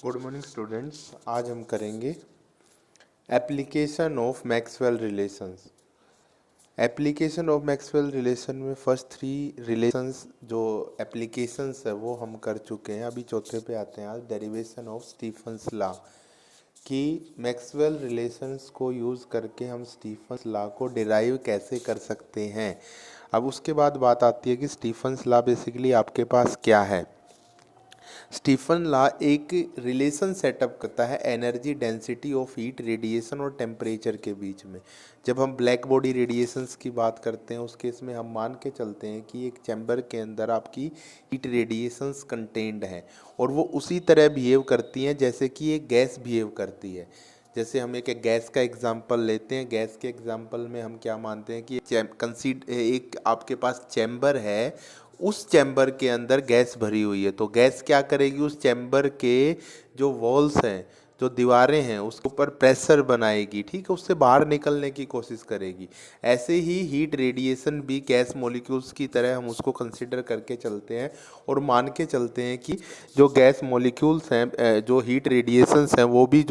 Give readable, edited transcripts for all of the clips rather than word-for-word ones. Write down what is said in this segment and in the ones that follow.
Good morning students. आज हम करेंगे application of Maxwell relations. Application of Maxwell relation में फर्स्ट थ्री रिलेशंस जो एप्लीकेशंस है वो हम कर चुके हैं। अभी चौथे पे आते हैं आज, डेरिवेशन ऑफ स्टीफन्स लॉ, कि मैक्सवेल रिलेशंस को यूज़ करके हम स्टीफन्स लॉ को डिराइव कैसे कर सकते हैं। अब उसके बाद बात आती है कि स्टीफन्स लॉ बेसिकली आपके पास क्या है। स्टीफन लॉ एक रिलेशन सेटअप करता है energy density of heat, radiation और टेम्परेचर के बीच में। जब हम ब्लैक बॉडी रेडिएशंस की बात करते हैं उस केस में हम मान के चलते हैं कि एक चैम्बर के अंदर आपकी हीट रेडिएशंस कंटेन्ड हैं और वो उसी तरह बिहेव करती हैं जैसे कि एक गैस बिहेव करती है। जैसे हम एक गैस का एग्जांपल लेते हैं। गैस के एग्जांपल में हम क्या मानते हैं कि एक आपके पास चैम्बर है, उस चैम्बर के अंदर गैस भरी हुई है, तो गैस क्या करेगी, उस चैम्बर के जो वॉल्स हैं, जो दीवारें हैं, उसके ऊपर प्रेशर बनाएगी, ठीक है, उससे बाहर निकलने की कोशिश करेगी। ऐसे ही हीट रेडिएशन भी गैस मॉलिक्यूल्स की तरह हम उसको कंसिडर करके चलते हैं और मान के चलते हैं कि जो गैस मॉलिक्यूल्स हैं, जो हीट रेडिएशंस हैं, वो भी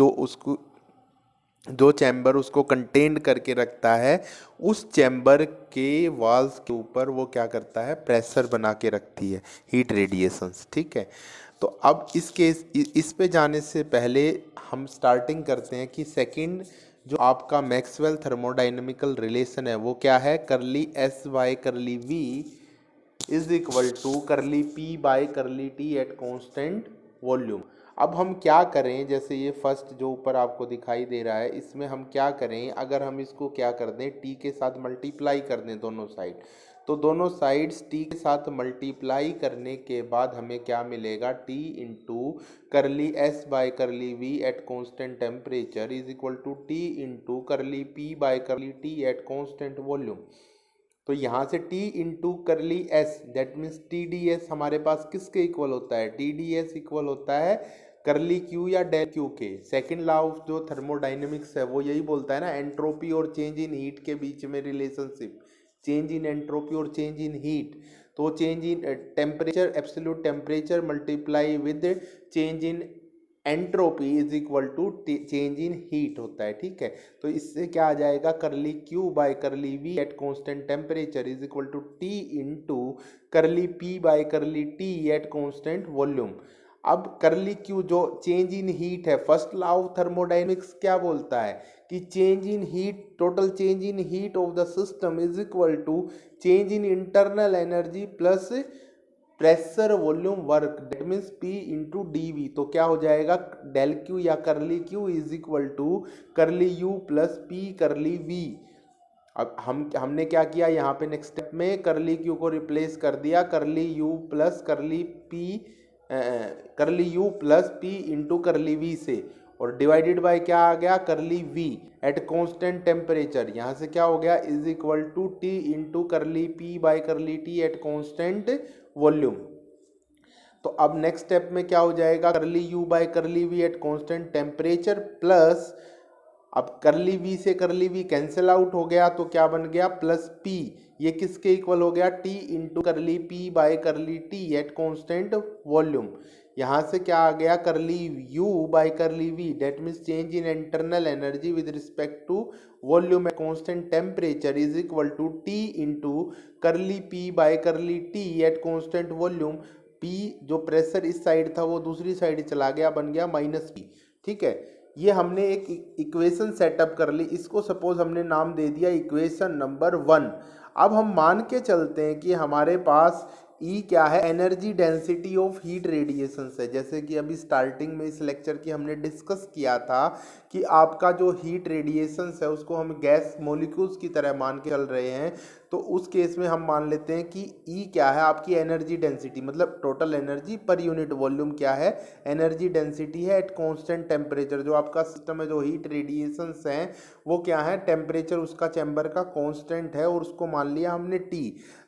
जो चैम्बर उसको कंटेन करके रखता है, उस चैम्बर के वॉल्स के ऊपर वो क्या करता है, प्रेशर बना के रखती है हीट रेडिएशंस। ठीक है, तो अब इस पे जाने से पहले हम स्टार्टिंग करते हैं कि सेकंड जो आपका मैक्सवेल थर्मोडाइनमिकल रिलेशन है वो क्या है, curly S by curly V is equal to curly P by curly T at constant volume. अब हम क्या करें, जैसे ये फर्स्ट जो ऊपर आपको दिखाई दे रहा है, इसमें हम क्या करें, अगर हम इसको क्या कर दें, टी के साथ मल्टीप्लाई कर दें दोनों साइड, तो दोनों साइड्स टी के साथ मल्टीप्लाई करने के बाद हमें क्या मिलेगा, T into curly S by curly V at constant temperature is equal to T into curly P by curly T at constant volume. तो यहाँ से T into curly S, that means T D S हमारे पास किसके equal होता है, T D S equal होता है करली क्यू या डेल क्यू के। सेकेंड लॉ ऑफ जो थर्मोडाइनमिक्स है वो यही बोलता है ना, एंट्रोपी और चेंज इन हीट के बीच में रिलेशनशिप, चेंज इन एंट्रोपी और चेंज इन हीट। तो change in temperature, absolute temperature multiply with change in entropy is equal to change in heat होता है। ठीक है, तो इससे क्या आ जाएगा, curly Q by curly V at constant temperature is equal to T into curly P by curly T at constant volume. अब करली क्यू जो चेंज इन हीट है, फर्स्ट लॉ ऑफ थर्मोडायनेमिक्स क्या बोलता है कि change in heat, total change in heat of the system is equal to change in internal energy plus pressure volume work, that means P into D V. तो क्या हो जाएगा, del Q या करली क्यू इज इक्वल टू करली you plus P करली we. अब हमने क्या किया यहाँ पे, नेक्स्ट स्टेप में करली क्यू को रिप्लेस कर दिया करली यू प्लस पी इंटू करली वी से, और डिवाइडेड बाय क्या आ गया, करली वी एट कांस्टेंट टेम्परेचर। यहाँ से क्या हो गया, is equal to T into curly P by curly T at constant volume. तो अब नेक्स्ट स्टेप में क्या हो जाएगा, curly U by curly V at constant temperature plus, अब करली वी से करली वी कैंसिल आउट हो गया तो क्या बन गया, प्लस पी, ये किसके इक्वल हो गया, T into curly P by curly T at constant volume. यहाँ से क्या आ गया, curly U by curly V, that means change in internal energy with respect to volume at constant temperature is equal to T into curly P by curly T at constant volume. P जो pressure इस side था वो दूसरी side चला गया, बन गया minus P. ठीक है, ये हमने एक इक्वेशन सेटअप कर ली, इसको सपोज हमने नाम दे दिया इक्वेशन नंबर 1। अब हम मान के चलते हैं कि हमारे पास E क्या है, energy density of heat radiation है। जैसे कि अभी स्टार्टिंग में इस लेक्चर की हमने डिस्कस किया था कि आपका जो हीट रेडिएशन है उसको हम गैस मॉलिक्यूल्स की तरह मान के चल रहे हैं, तो उस केस में हम मान लेते हैं कि E क्या है, आपकी एनर्जी डेंसिटी, मतलब total energy per unit volume क्या है, एनर्जी डेंसिटी है एट कांस्टेंट टेम्परेचर। जो आपका सिस्टम है, जो हीट रेडिएशंस हैं वो क्या है, टेम्परेचर उसका चैम्बर का कांस्टेंट है और उसको मान लिया हमने T।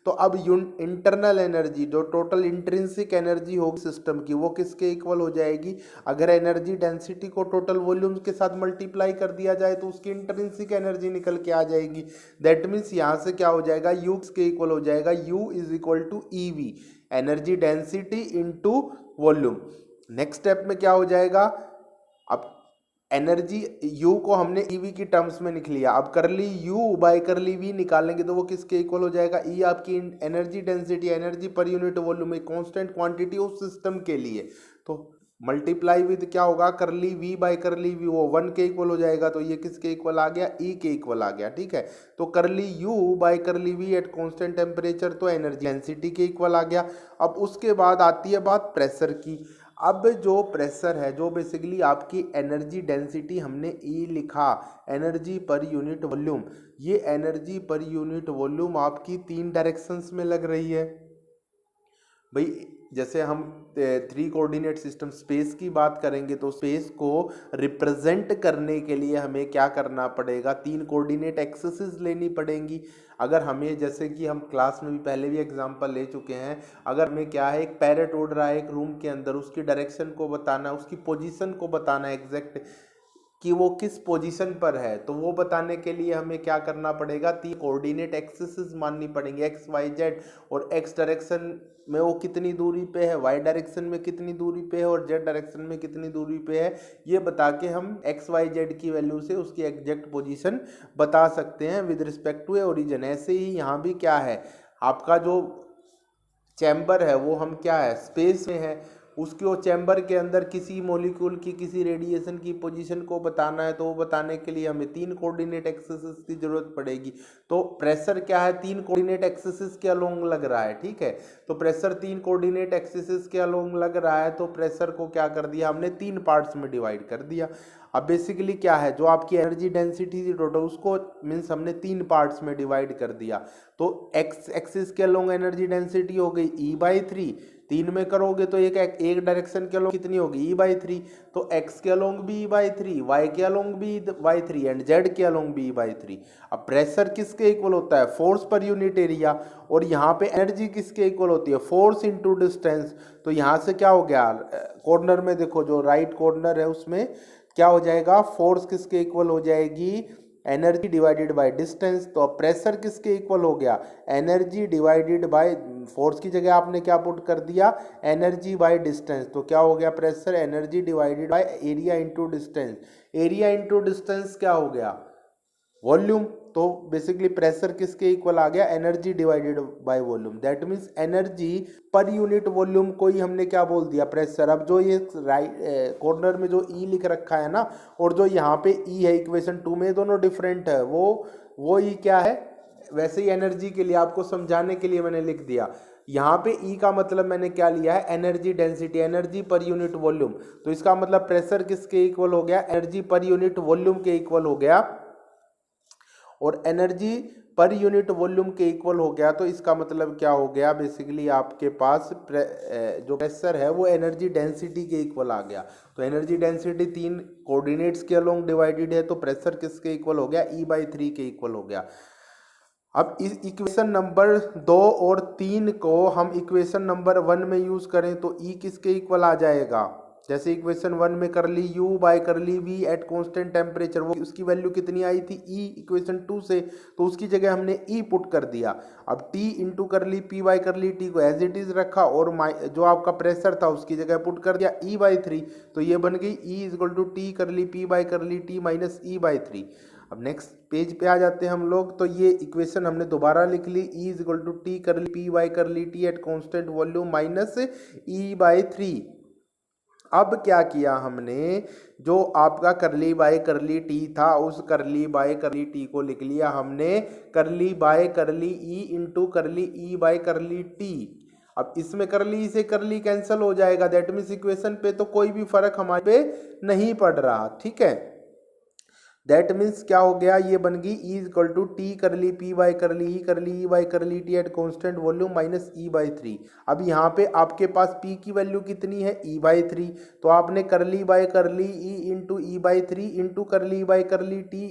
तो अब इंटरनल एनर्जी, जो टोटल इंट्रिंसिक एनर्जी होगी सिस्टम की, वो किसके इक्वल हो जाएगी, अगर एनर्जी डेंसिटी को टोटल वॉल्यूम के साथ मल्टीप्लाई कर दिया जाए तो उसकी इंट्रिंसिक एनर्जी निकल के आ जाएगी। दैट मीन्स यहाँ से क्या हो जाएगा, U के इक्वल हो जाएगा, U is equal to E V, energy density into volume. Next step में क्या हो जाएगा, अब एनर्जी यू को हमने ईवी की टर्म्स में लिख लिया, अब करली यू बाय करली वी निकालेंगे तो वो किसके इक्वल हो जाएगा, ई आपकी energy density, energy per unit volume, एक कांस्टेंट क्वांटिटी उस सिस्टम के लिए, तो मल्टीप्लाई विद क्या होगा, करली वी बाय करली वी, वो 1 के इक्वल हो जाएगा, तो ये किसके इक्वल आ गया, ई के इक्वल आ गया। ठीक है, तो curly U by curly V at constant temperature, तो एनर्जी डेंसिटी के इक्वल आ गया। अब उसके बाद आती है बात प्रेशर की। अब जो प्रेशर है, जो बेसिकली आपकी एनर्जी डेंसिटी हमने ई लिखा, एनर्जी पर यूनिट वॉल्यूम, ये एनर्जी पर यूनिट वॉल्यूम आपकी 3 डायरेक्शंस में लग रही है भाई। जैसे हम 3 कोऑर्डिनेट सिस्टम स्पेस की बात करेंगे तो स्पेस को रिप्रेजेंट करने के लिए हमें क्या करना पड़ेगा, 3 कोऑर्डिनेट एक्सिस लेनी पड़ेंगी। अगर हमें, जैसे कि हम क्लास में भी पहले भी एग्जांपल ले चुके हैं, अगर हमें क्या है, एक पैरेट उड़ रहा है एक रूम के अंदर, उसकी डायरेक्शन को बताना, उसकी पोजीशन को बताना एग्जैक्ट कि वो किस पोजीशन पर है, तो वो बताने के लिए हमें क्या करना पड़ेगा, 3 कोऑर्डिनेट एक्सिस माननी पड़ेंगे, एक्स वाई जेड, और एक्स डायरेक्शन में वो कितनी दूरी पे है, वाई डायरेक्शन में कितनी दूरी पे है, और जेड डायरेक्शन में कितनी दूरी पे है, ये बता के हम एक्स वाई जेड की वैल्यू से उसकी एग्जैक्ट पोजीशन बता सकते हैं with respect to a origin. ऐसे ही यहाँ भी क्या है, आपका जो चैम्बर है वो हम क्या है, स्पेस में है, उसके वो चैम्बर के अंदर किसी मॉलिक्यूल की किसी रेडिएशन की पोजीशन को बताना है, तो वो बताने के लिए हमें 3 कोऑर्डिनेट एक्सिस की जरूरत पड़ेगी। तो प्रेशर क्या है, 3 कोऑर्डिनेट एक्सिस के अलोंग लग रहा है। ठीक है, तो प्रेशर 3 कोऑर्डिनेट एक्सिस के अलोंग लग रहा है, तो प्रेशर को क्या कर दिया हमने, 3 पार्ट्स में डिवाइड कर दिया। अब बेसिकली क्या है, जो आपकी एनर्जी डेंसिटी थी टोटल, उसको मीन्स हमने 3 पार्ट्स में डिवाइड कर दिया, तो एक्स एक्सिस के अलोंग एनर्जी डेंसिटी हो गई E/3, 3 में करोगे तो एक डायरेक्शन के अलोंग कितनी होगी, E/3, तो x के अलोंग भी E/3, y के अलोंग भी E/3 एंड z के अलोंग भी E/3। अब प्रेशर किसके इक्वल होता है, फोर्स पर यूनिट एरिया, और यहाँ पे एनर्जी किसके इक्वल होती है, फोर्स इनटू डिस्टेंस। तो यहाँ से क्या हो गया, कॉर्नर में देखो, जो राइट कॉर्नर है उसमें क्या हो जाएगा, फोर्स किसके इक्वल हो जाएगी, एनर्जी डिवाइडेड बाय डिस्टेंस। तो अब प्रेशर किसके इक्वल हो गया, एनर्जी डिवाइडेड बाय, फोर्स की जगह आपने क्या पुट कर दिया, एनर्जी बाय डिस्टेंस, तो क्या हो गया pressure, energy divided by area into distance. Area into distance क्या हो गया, वॉल्यूम। तो बेसिकली प्रेशर किसके इक्वल आ गया, energy divided by volume, that means energy per unit volume को ही हमने क्या बोल दिया, प्रेशर। अब जो ये राइट कॉर्नर में जो ई लिख रखा है ना, और जो यहाँ पे ई है इक्वेशन 2 में, दोनों डिफरेंट है, वो ई क्या है, वैसे ही एनर्जी के लिए आपको समझाने के लिए मैंने लिख दिया। यहाँ पे ई का मतलब मैंने क्या लिया है, energy density, energy per unit volume, तो इसका मतलब प्रेशर किसके इक्वल हो गया, एनर्जी पर यूनिट वॉल्यूम के इक्वल हो गया, और एनर्जी पर यूनिट वॉल्यूम के इक्वल हो गया, तो इसका मतलब क्या हो गया, बेसिकली आपके पास जो प्रेशर है वो एनर्जी डेंसिटी के इक्वल आ गया। तो एनर्जी डेंसिटी 3 कोऑर्डिनेट्स के अलोंग डिवाइडेड है, तो प्रेशर किसके इक्वल हो गया, E/3 के इक्वल हो गया। अब इस इक्वेशन नंबर 2 और 3 को हम इक्वेशन नंबर 1 में यूज करें तो ई किसके इक्वल आ जाएगा, जैसे इक्वेशन 1 में curly U by curly V at constant temperature, वो उसकी वैल्यू कितनी आई थी, ई, इक्वेशन 2 से, तो उसकी जगह हमने ई पुट कर दिया। अब T into curly P by curly T को एज इट इज रखा, और जो आपका प्रेशर था उसकी जगह पुट कर दिया E/3, तो ये बन गई ई इजल टू टी करली P by curly T minus E/3। अब नेक्स्ट पेज पे आ जाते हैं हम लोग, तो ये इक्वेशन हमने दोबारा लिख ली, ई इजल टू टी करली P by curly T at constant volume minus E/3। अब क्या किया हमने, जो आपका करली बाय करली टी था, उस करली बाय करली टी को लिख लिया हमने करली बाय करली ई इंटू करली ई बाय करली टी। अब इसमें करली से करली कैंसिल हो जाएगा, दैट मीन्स इक्वेशन पे तो कोई भी फर्क हमारे पे नहीं पड़ रहा। ठीक है, दैट मीन्स क्या हो गया, ये बन गई ई इक्वल टू टी करली पी बाय करली E by curly T at constant volume minus E/3। अब यहाँ पे आपके पास पी की वैल्यू कितनी है, E/3, तो आपने करली बाय करली ई इंटू E/3 इंटू करली bye curly T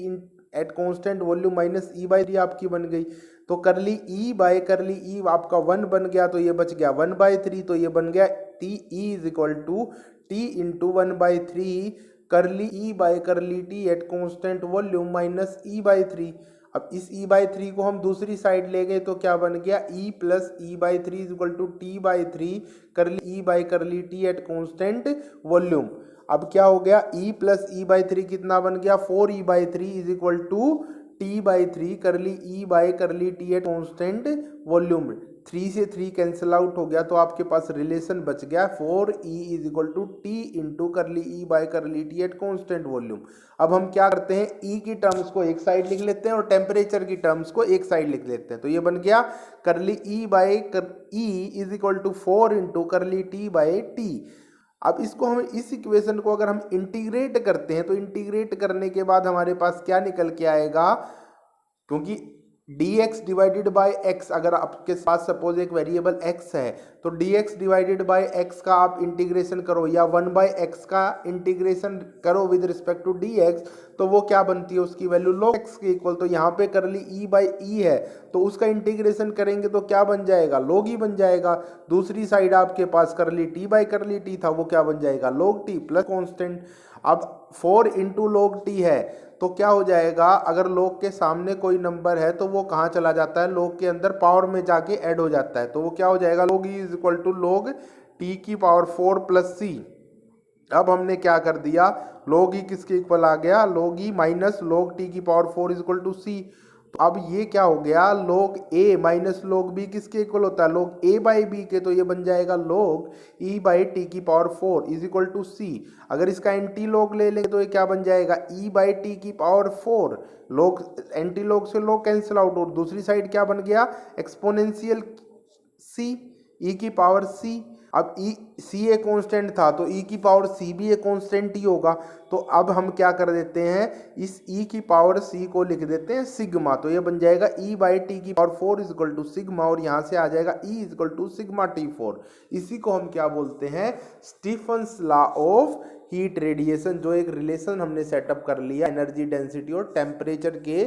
at constant volume minus E/3 आपकी बन गई। तो करली ई बाय करली ई आपका 1 बन गया, तो ये बच गया 1/3, तो ये बन गया T E is equal to T into 1/3 curly E by curly T at constant volume minus E/3। अब इस E/3 को हम दूसरी साइड ले गए तो क्या बन गया, E plus E/3 is equal to T/3 curly E/करली T एट कॉन्स्टेंट वॉल्यूम। अब क्या हो गया, E प्लस E/3 कितना बन गया, 4E/3 is equal to T/3 curly E/करली T एट कॉन्स्टेंट वॉल्यूम। 3 से 3 कैंसिल आउट हो गया तो आपके पास रिलेशन बच गया 4E is equal to T into curly E/करली T एट कॉन्स्टेंट वॉल्यूम। अब हम क्या करते हैं, E की टर्म्स को एक साइड लिख लेते हैं और टेम्परेचर की टर्म्स को एक साइड लिख लेते हैं। तो ये बन गया curly E is equal to 4 into curly T/T। अब इसको हम इस इक्वेशन को अगर हम इंटीग्रेट करते हैं तो इंटीग्रेट करने के बाद हमारे पास क्या निकल के आएगा, क्योंकि dx डिवाइडेड बाय x, अगर आपके पास सपोज एक वेरिएबल x है तो dx डिवाइडेड बाय x का आप इंटीग्रेशन करो या 1/x का इंटीग्रेशन करो विद रिस्पेक्ट टू dx, तो वो क्या बनती है, उसकी वैल्यू log x के इक्वल। तो यहाँ पे कर ली E/E है तो उसका इंटीग्रेशन करेंगे तो क्या बन जाएगा, log E बन जाएगा। दूसरी साइड आपके पास कर ली T/करली T था, वो क्या बन जाएगा, log T प्लस कॉन्स्टेंट। अब 4 इंटू log T है तो क्या हो जाएगा, अगर log के सामने कोई नंबर है तो वो कहाँ चला जाता है, log के अंदर पावर में जाके ऐड हो जाता है। तो वो क्या हो जाएगा, log E is equal to log T की पावर 4 प्लस C। अब हमने क्या कर दिया, log E किसके इक्वल आ गया, log E minus log T की power 4 is equal to C। तो अब ये क्या हो गया, log A minus log B किसके इक्वल होता है, log A/B के। तो ये बन जाएगा log E/T की power 4 is equal to C। अगर इसका एंटी लॉग ले लेंगे तो ये क्या बन जाएगा, E/T की पावर 4, log एंटी लॉग से log कैंसिल आउट, और दूसरी साइड क्या बन गया, एक्सपोनेंशियल C E की पावर C। अब C एक कांस्टेंट था तो E की पावर C भी एक कांस्टेंट ही होगा। तो अब हम क्या कर देते हैं, इस E की पावर C को लिख देते हैं सिग्मा। तो ये बन जाएगा E/T की power 4 is equal to sigma, और यहाँ से आ जाएगा E is equal to sigma T4। इसी को हम क्या बोलते हैं, Stefan's law of heat radiation, जो एक रिलेशन हमने सेटअप कर लिया एनर्जी डेंसिटी और टेम्परेचर के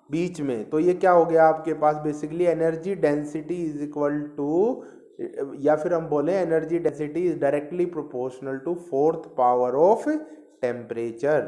बीच में। तो ये क्या हो गया आपके पास, basically energy density is equal to, या फिर हम बोले energy density is directly proportional to 4th power of temperature.